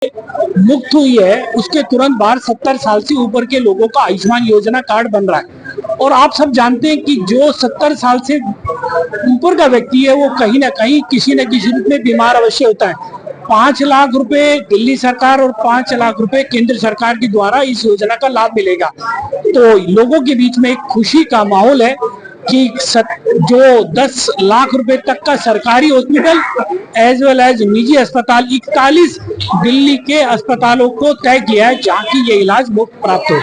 मुक्त हुई है उसके तुरंत बाद 70 साल से ऊपर के लोगों का आयुष्मान योजना कार्ड बन रहा है। और आप सब जानते हैं कि जो 70 साल से ऊपर का व्यक्ति है वो कहीं ना कहीं किसी न किसी रूप में बीमार अवश्य होता है। 5 लाख रुपए दिल्ली सरकार और 5 लाख रुपए केंद्र सरकार के द्वारा इस योजना का लाभ मिलेगा। तो लोगों के बीच में एक खुशी का माहौल है कि जो 10 लाख रुपए तक का सरकारी हॉस्पिटल एज वेल एज निजी अस्पताल 41 दिल्ली के अस्पतालों को तय किया है जहां की ये इलाज मुफ्त प्राप्त हो।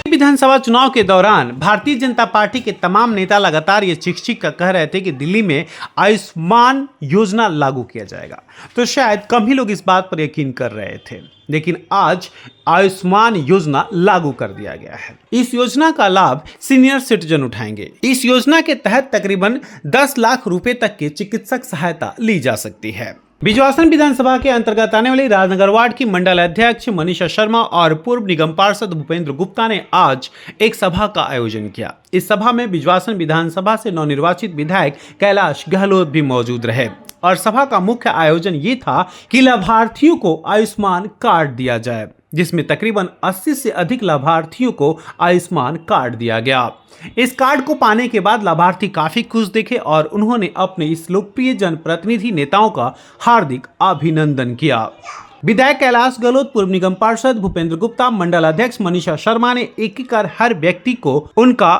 विधानसभा चुनाव के दौरान भारतीय जनता पार्टी के तमाम नेता लगातार ये चीख कर कह रहे थे कि दिल्ली में आयुष्मान योजना लागू किया जाएगा, तो शायद कम ही लोग इस बात पर यकीन कर रहे थे। लेकिन आज आयुष्मान योजना लागू कर दिया गया है। इस योजना का लाभ सीनियर सिटीजन उठाएंगे। इस योजना के तहत तकरीबन 10 लाख रुपए तक की चिकित्सक सहायता ली जा सकती है। बिजवासन विधानसभा के अंतर्गत आने वाली राजनगर वार्ड की मंडल अध्यक्ष मनीषा शर्मा और पूर्व निगम पार्षद भूपेंद्र गुप्ता ने आज एक सभा का आयोजन किया। इस सभा में बिजवासन विधानसभा से नवनिर्वाचित विधायक कैलाश गहलोत भी मौजूद रहे और सभा का मुख्य आयोजन ये था कि लाभार्थियों को आयुष्मान कार्ड दिया जाए, जिसमें तकरीबन 80 से अधिक लाभार्थियों को आयुष्मान कार्ड दिया गया। इस कार्ड को पाने के बाद लाभार्थी काफी खुश दिखे और उन्होंने अपने इस लोकप्रिय जनप्रतिनिधि नेताओं का हार्दिक अभिनंदन किया। विधायक कैलाश गहलोत, पूर्व निगम पार्षद भूपेंद्र गुप्ता, मंडल अध्यक्ष मनीषा शर्मा ने एक एक कर हर व्यक्ति को उनका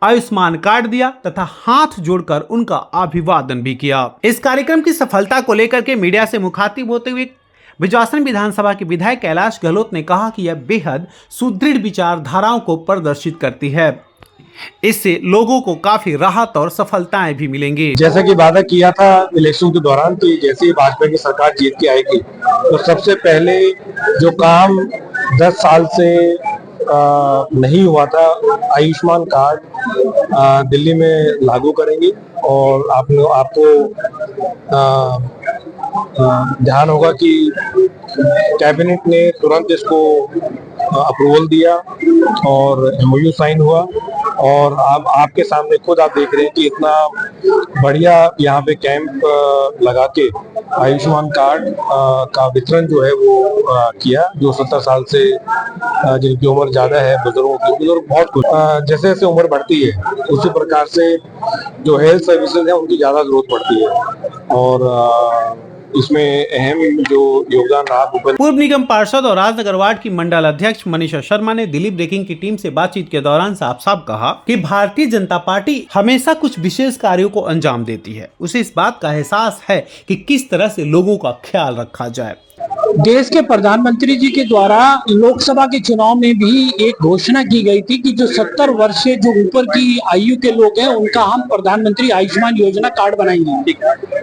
आयुष्मान कार्ड दिया तथा हाथ जोड़कर उनका अभिवादन भी किया। इस कार्यक्रम की सफलता को लेकर के मीडिया से मुखातिब होते हुए बिजवासन विधानसभा के विधायक कैलाश गहलोत ने कहा कि यह बेहद सुदृढ़ विचारधाराओं को प्रदर्शित करती है। इससे लोगों को काफी राहत और सफलताएं भी मिलेंगी। जैसा कि वादा किया था इलेक्शन के दौरान कि जैसे ही भाजपा की सरकार जीत के आएगी तो सबसे पहले जो काम 10 साल से नहीं हुआ था, आयुष्मान कार्ड दिल्ली में लागू करेंगे। और आपको ध्यान होगा कि कैबिनेट ने तुरंत इसको अप्रूवल दिया और एमओयू साइन हुआ और अब आपके सामने खुद आप देख रहे हैं कि इतना बढ़िया यहाँ पे कैंप लगा के आयुष्मान कार्ड का वितरण जो है वो किया। जो 70 साल से जिनकी उम्र ज्यादा है, बुजुर्ग बहुत कुछ जैसे जैसे उम्र बढ़ती है उसी प्रकार से जो हेल्थ सर्विसेज है उनकी ज्यादा जरूरत पड़ती है और इसमें अहम जो योगदान रहा। पूर्व निगम पार्षद और राजनगर वार्ड की मंडल अध्यक्ष मनीषा शर्मा ने दिल्ली ब्रेकिंग की टीम से बातचीत के दौरान साफ साफ कहा कि भारतीय जनता पार्टी हमेशा कुछ विशेष कार्यों को अंजाम देती है। उसे इस बात का एहसास है कि किस तरह से लोगों का ख्याल रखा जाए। देश के प्रधानमंत्री जी के द्वारा लोकसभा के चुनाव में भी एक घोषणा की गई थी कि जो 70 वर्ष से जो ऊपर की आयु के लोग हैं उनका हम प्रधानमंत्री आयुष्मान योजना कार्ड बनाएंगे।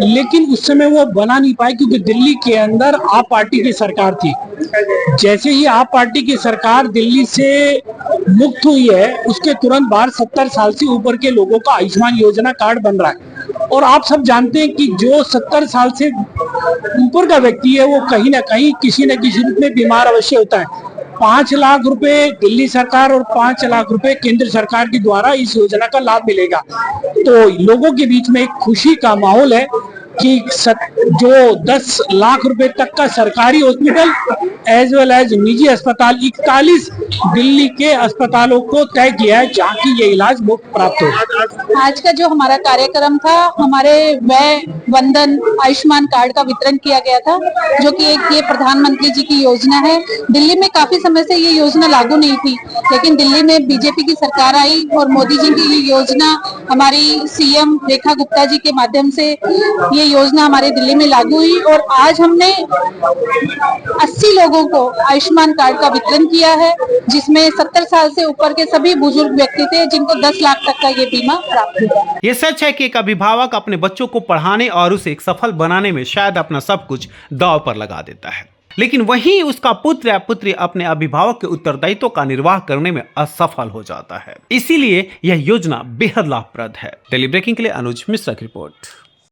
लेकिन उस समय वो बना नहीं पाए क्योंकि दिल्ली के अंदर आप पार्टी की सरकार थी। जैसे ही आप पार्टी की सरकार दिल्ली से मुक्त हुई है उसके तुरंत बाद 70 साल से ऊपर के लोगों का आयुष्मान योजना कार्ड बन रहा है। और आप सब जानते हैं कि जो 70 साल से ऊपर का व्यक्ति है वो कहीं ना कहीं किसी न किसी रूप में बीमार अवश्य होता है। 5 लाख रुपए दिल्ली सरकार और 5 लाख रुपए केंद्र सरकार के द्वारा इस योजना का लाभ मिलेगा। तो लोगों के बीच में एक खुशी का माहौल है कि जो 10 लाख रुपए तक का सरकारी हॉस्पिटल एज वेल एज निजी अस्पताल 41 दिल्ली के अस्पतालों को तय किया है जहां की ये इलाज मुफ्त प्राप्त हो। आज का जो हमारा कार्यक्रम था, हमारे व्यय वंदन आयुष्मान कार्ड का वितरण किया गया था, जो कि एक ये प्रधानमंत्री जी की योजना है। दिल्ली में काफी समय से ये योजना लागू नहीं थी, लेकिन दिल्ली में बीजेपी की सरकार आई और मोदी जी की ये योजना हमारी सीएम रेखा गुप्ता जी के माध्यम से ये योजना हमारे दिल्ली में लागू हुई और आज हमने 80 लोगों को आयुष्मान कार्ड का वितरण किया है, जिसमें 70 साल से ऊपर के सभी बुजुर्ग व्यक्ति थे जिनको 10 लाख तक का ये बीमा प्राप्त हुआ। ये सच है कि एक अभिभावक अपने बच्चों को पढ़ाने और उसे एक सफल बनाने में शायद अपना सब कुछ दांव पर लगा देता है। लेकिन वहीं उसका पुत्र या पुत्री अपने अभिभावक के उत्तरदायित्व का निर्वाह करने में असफल हो जाता है। इसीलिए यह योजना बेहद लाभप्रद है। डेली ब्रेकिंग के लिए अनुज मिश्रा की रिपोर्ट।